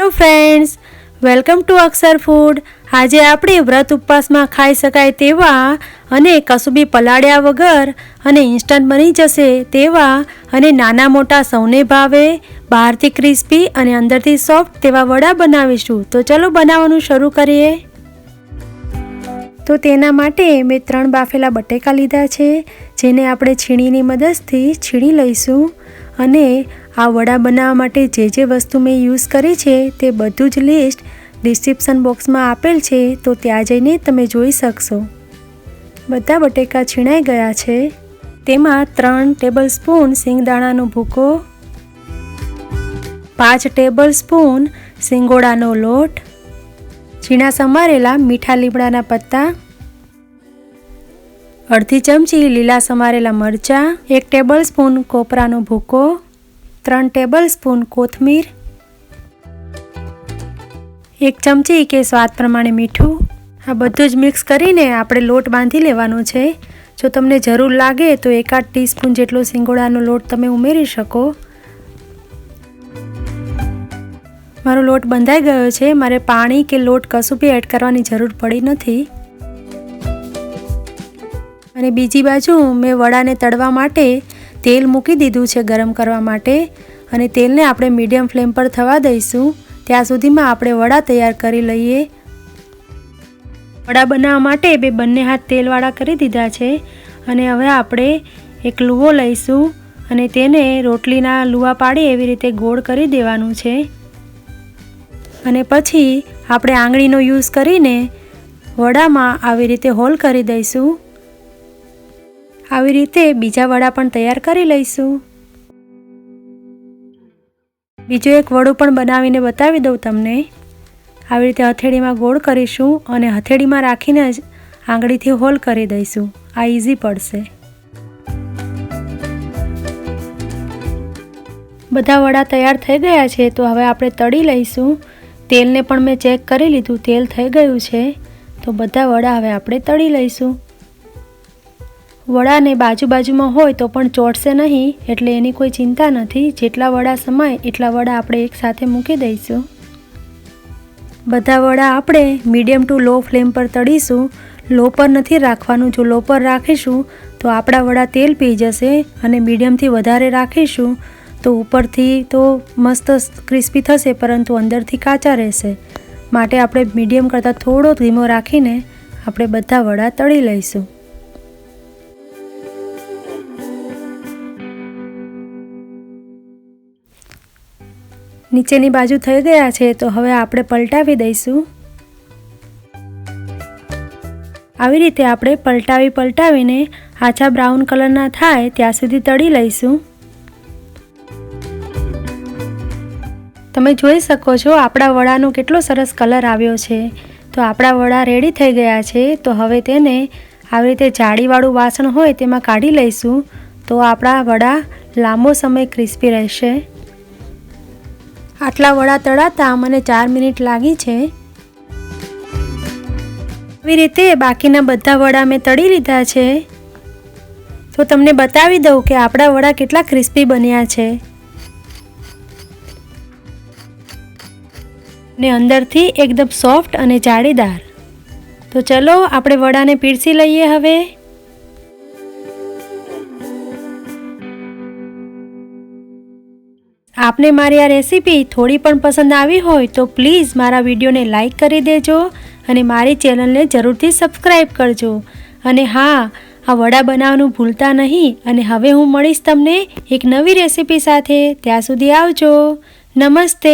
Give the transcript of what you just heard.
Hello friends, welcome to अक्षर food. आज आपणे व्रत उपवास में खाई शकाय तेवा अने कशुं बी पलाळ्या वगर अने इंस्टंट बनी जशे तेवा अने नाना मोटा सौने भावे बहारथी क्रिस्पी अने अंदरथी सॉफ्ट तेवा वड़ा बनावीशुं। तो चलो बनाववानुं शरू करीए। तो तेना माटे मैं 3 बाफेला बटेका लीधा छे, जेने आपणे छीणीनी मददथी छीणी लईशुं अने आ वड़ा बनाववा माटे जे वस्तु मैं यूज करी छे ते बधुं ज लिस्ट डिस्क्रिप्शन बॉक्स में आपेल छे, तो त्यां जईने तमे जोई शकशो। बधा बटेका छीणाई गया छे। तेमां 3 टेबलस्पून सिंगदाणानो भूको, 5 टेबलस्पून सिंगोडानो लोट, झीणा समारेला मीठा લીમડાના पत्ता, अर्धी चमची लीला समारेला मरचा, 1 टेबलस्पून कोपरानो भूको, 3 टेबलस्पून कोथमीर, 1 चमची के स्वाद प्रमाणे मीठું। आ બધું જ મિક્સ કરીને આપણે લોટ બાંધી લેવાનો છે। જો તમને જરૂર લાગે તો 1/8 ટીસ્પૂન જેટલો સિંગોડાનો લોટ તમે ઉમેરી શકો। મારો લોટ બંધાઈ ગયો છે, મારે પાણી કે લોટ કશું બી એડ કરવાની જરૂર પડી નથી। અને બીજી બાજુ મેં વડાને તળવા માટે તેલ મૂકી દીધું છે ગરમ કરવા માટે, અને તેલને આપણે મીડિયમ ફ્લેમ પર થવા દઈશું। ત્યાં સુધીમાં આપણે વડા તૈયાર કરી લઈએ। વડા બનાવવા માટે બંને હાથ તેલવાળા કરી દીધા છે, અને હવે આપણે એક લુવો લઈશું અને તેને રોટલીના લુવા પાડી એવી રીતે ગોળ કરી દેવાનું છે। અને પછી આપણે આંગળીનો યુઝ કરીને વડામાં આવી રીતે હોલ કરી દઈશું। આવી રીતે બીજા વડા પણ તૈયાર કરી લઈશું। બીજો એક વડું પણ બનાવીને બતાવી દઉં તમને। આવી રીતે હથેળીમાં ગોળ કરીશું અને હથેળીમાં રાખીને જ આંગળીથી હોલ કરી દઈશું। આ ઈઝી પડશે। બધા વડા તૈયાર થઈ ગયા છે, તો હવે આપણે તળી લઈશું। તેલને પણ મેં ચેક કરી લીધું, તેલ થઈ ગયું છે, તો બધા વડા હવે આપણે તળી લઈશું। વડાને બાજુમાં હોય તો પણ ચોટશે નહીં, એટલે એની કોઈ ચિંતા નથી। જેટલા વડા સમાય એટલા વડા આપણે એકસાથે મૂકી દઈશું। બધા વડા આપણે મીડિયમ ટુ લો ફ્લેમ પર તળીશું। લો પર નથી રાખવાનું, જો લો પર રાખીશું તો આપણા વડા તેલ પી જશે, અને મીડિયમથી વધારે રાખીશું તો ઉપરથી તો મસ્ત ક્રિસ્પી થશે, પરંતુ અંદરથી કાચા રહેશે। માટે આપણે મીડિયમ કરતાં થોડો ધીમો રાખીને આપણે બધા વડા તળી લઈશું। નીચેની બાજુ થઈ ગયા છે, તો હવે આપણે પલટાવી દઈશું। આવી રીતે આપણે પલટાવીને આછા બ્રાઉન કલરના થાય ત્યાં સુધી તળી લઈશું। તમે જોઈ શકો છો આપણા વડાનો કેટલો સરસ કલર આવ્યો છે। તો આપણા વડા રેડી થઈ ગયા છે। તો હવે તેને આવી રીતે જાળીવાળું વાસણ હોય તેમાં કાઢી લઈશું, તો આપણા વડા લાંબો સમય ક્રિસ્પી રહેશે। આટલા વડા તળાતા મને 4 મિનિટ લાગી છે। આવી રીતે બાકીના બધા વડા મેં તળી લીધા છે। તો તમને બતાવી દઉં કે આપણા વડા કેટલા ક્રિસ્પી બન્યા છે, ને અંદરથી એકદમ સોફ્ટ અને જાળીદાર। તો ચલો આપણે વડાને પીરસી લઈએ હવે। आपने मारी आ रेसिपी थोड़ी पण पसंद आई होय तो प्लीज मारा वीडियो ने लाइक करी देजो अने मारी चेनल ने जरूरथी सब्सक्राइब करजो। अने हाँ, आ वड़ा बनाववानुं भूलता नहीं। अने हवे हूँ मळीश तमने एक नवी रेसिपी साथे। त्यां सुधी आवजो। नमस्ते।